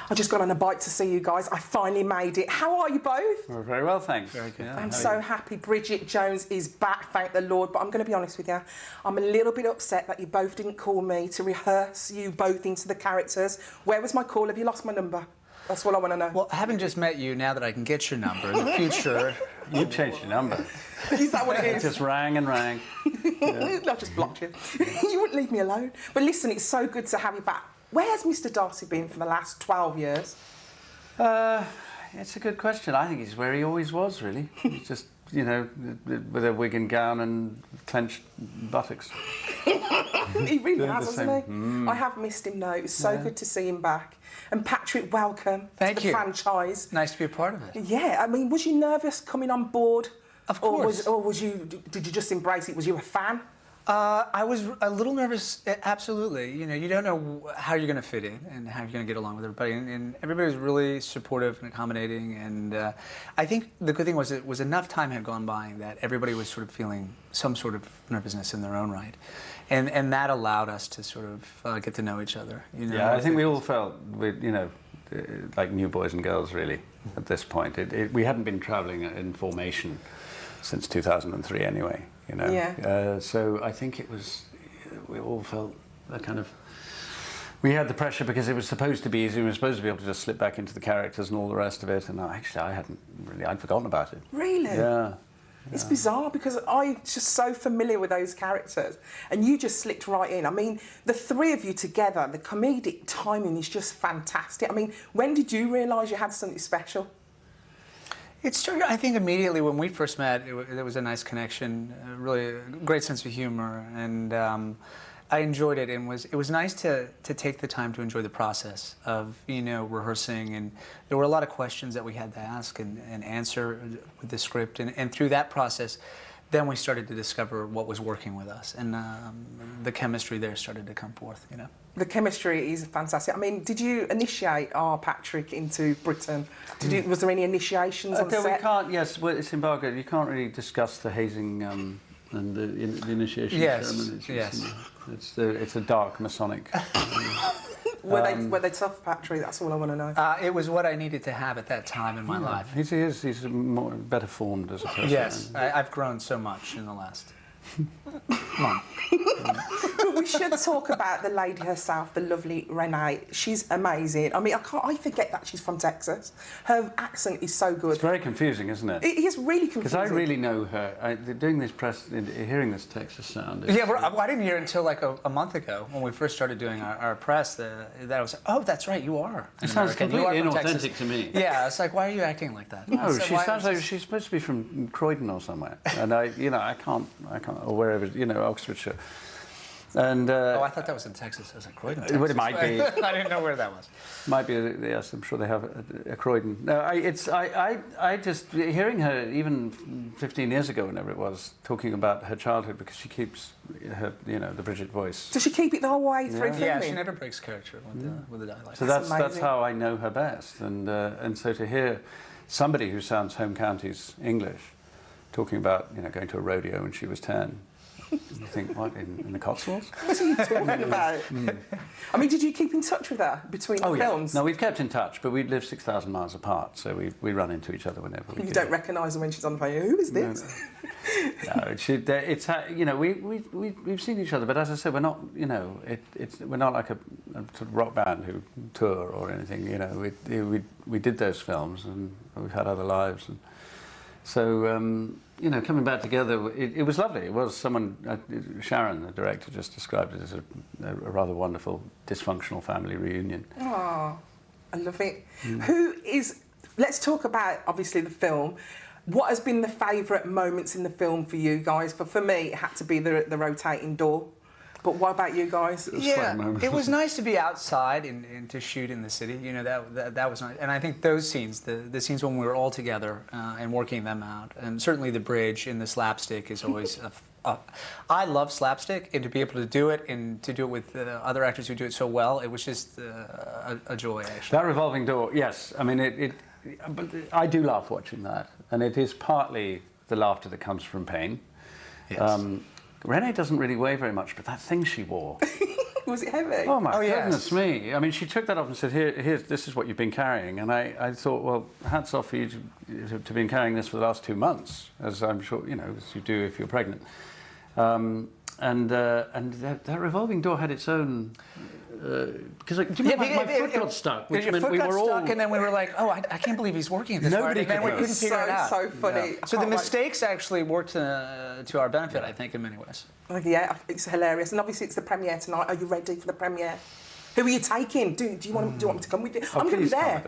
I just got on a bike to see you guys. I finally made it. How are you both? We're very well, thanks. Very good. Yeah, I'm so happy. Bridget Jones is back, thank the Lord. But I'm going to be honest with you. I'm a little bit upset that you both didn't call me to rehearse you both into the characters. Where was my call? Have you lost my number? That's all I want to know. Well, having just met you, now that I can get your number, in the future... You've changed your number. Is that what it It is? just rang and rang. Yeah. I've just blocked you. You wouldn't leave me alone. But listen, it's so good to have you back. Where's Mr. Darcy been for the last 12 years? It's a good question. I think he's where he always was, really. He's just, you know, with a wig and gown and clenched buttocks. He really has, the hasn't he? same. I have missed him though. It's so good to see him back. And Patrick, welcome Thank to the you. franchise. Nice to be a part of it. Yeah, I mean, was you nervous coming on board? Of course. Or did you just embrace it? Was you a fan? I was a little nervous, absolutely. You know, you don't know how you're going to fit in and how you're going to get along with everybody. And everybody was really supportive and accommodating. And I think the good thing was it was enough time had gone by that everybody was sort of feeling some sort of nervousness in their own right. And that allowed us to sort of get to know each other. You know? Yeah, I think we all felt, you know, like new boys and girls, really, at this point. We hadn't been travelling in formation since 2003 anyway, you know. Yeah. So I think it was, we all felt a kind of, we had the pressure because it was supposed to be easy. We were supposed to be able to just slip back into the characters and all the rest of it. And actually, I'd forgotten about it. Really? Yeah. It's bizarre because I'm just so familiar with those characters and you just slipped right in. I mean, the three of you together, the comedic timing is just fantastic. I mean, when did you realise you had something special? It started, I think, immediately when we first met. There was a nice connection, really a great sense of humor, and I enjoyed it. And it was nice to take the time to enjoy the process of, you know, rehearsing. And there were a lot of questions that we had to ask and answer with the script. And through that process, then we started to discover what was working with us, and the chemistry there started to come forth. You know. The chemistry is fantastic. I mean, did you initiate our Patrick into Britain? Was there any initiations on set? We can't. Yes, well, it's embargoed. You can't really discuss the hazing and the initiation ceremonies. Yes. It's a dark Masonic. Were they tough, Patrick? That's all I want to know. It was what I needed to have at that time in my life. He's better formed as a person. Yes, I've grown so much in the last month. But we should talk about the lady herself, the lovely Renee. She's amazing. I mean, I forget that she's from Texas. Her accent is so good. It's very confusing, isn't it? It is really confusing. Because I really know her. Doing this hearing this Texas sound. Yeah, well, I didn't hear it until like a month ago when we first started doing our press. That I was, oh, that's right, you are. It sounds completely inauthentic to me. Yeah, it's like, why are you acting like that? No, she sounds like she's supposed to be from Croydon or somewhere, and I can't, or wherever, Oxfordshire. And I thought that was in Texas. I was like, Croydon, Texas. Well, it might be. I didn't know where that was. Might be. Yes, I'm sure they have a Croydon. No, I just hearing her even 15 years ago, whenever it was, talking about her childhood, because she keeps her, the Bridget voice. Does she keep it the whole way through filming? Yeah, she never breaks character with the dialect. So that's how I know her best, and so to hear somebody who sounds home counties English talking about going to a rodeo when she was 10. You think, what, in the Cotswolds? What are you talking about? I mean, did you keep in touch with her between the films? No, we've kept in touch, but we live 6,000 miles apart, so we run into each other whenever we You don't recognise her when she's on the phone. Who is this? No, we've seen each other, but as I said, we're not, we're not like a sort of rock band who tour or anything. We did those films, and we've had other lives, and so. Coming back together, it was lovely. It was Sharon, the director, just described it as a rather wonderful dysfunctional family reunion. Oh, I love it. Let's talk about, obviously, the film. What has been the favourite moments in the film for you guys? For me, it had to be the rotating door. But what about you guys? Yeah, it was nice to be outside and to shoot in the city. That was nice. And I think those scenes, the scenes when we were all together and working them out, and certainly the bridge and the slapstick is always. I love slapstick, and to be able to do it and to do it with other actors who do it so well, it was just a joy. Actually, that revolving door. Yes, I mean but I do laugh watching that, and it is partly the laughter that comes from pain. Yes. Renee doesn't really weigh very much, but that thing she wore, Was it heavy? Oh my yes. goodness me! I mean, she took that off and said, "Here's this is what you've been carrying." And I thought, well, hats off for you to been carrying this for the last 2 months, as I'm sure as you do if you're pregnant. And that revolving door had its own. Because do you remember my foot got stuck, which meant we were all stuck, and then we were like, "Oh, I can't believe he's working this hard." Nobody And then we could couldn't figure it out. So funny. So the mistakes actually worked to our benefit, I think, in many ways. Yeah, it's hilarious. And obviously it's the premiere tonight. Are you ready for the premiere? Who are you taking? Do you want me to come with you? I'm going to be there.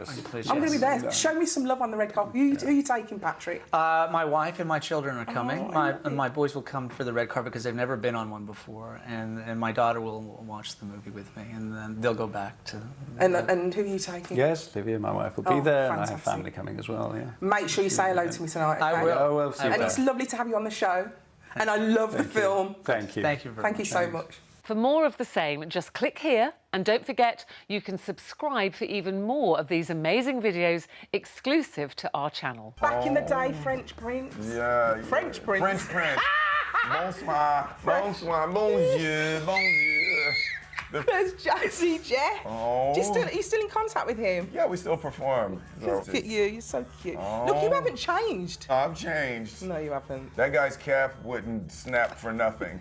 I'm going to be there. Show me some love on the red carpet. Who are you taking, Patrick? My wife and my children are coming. My boys will come for the red carpet because they've never been on one before, and my daughter will watch the movie with me, and then they'll go back to. And who are you taking? Yes, Livia, my wife, will be there, fantastic. and I have family coming as well. Yeah. Make sure you say hello to me tonight. Okay? I will. Oh, well, see you And there. it's lovely to have you on the show. And I love the film. Thank you. Thank you very much. Thank you so much. For more of the same, just click here, and don't forget you can subscribe for even more of these amazing videos exclusive to our channel. Back in the day, French Prince. Yeah. French Prince. French Prince. Bonsoir. Bonsoir. Bonjour. Bonjour. There's Jazzy Jeff. Oh. Are you still in contact with him? Yeah, we still perform. So Look at you, you're so cute. Oh. Look, you haven't changed. I've changed. No, you haven't. That guy's calf wouldn't snap for nothing.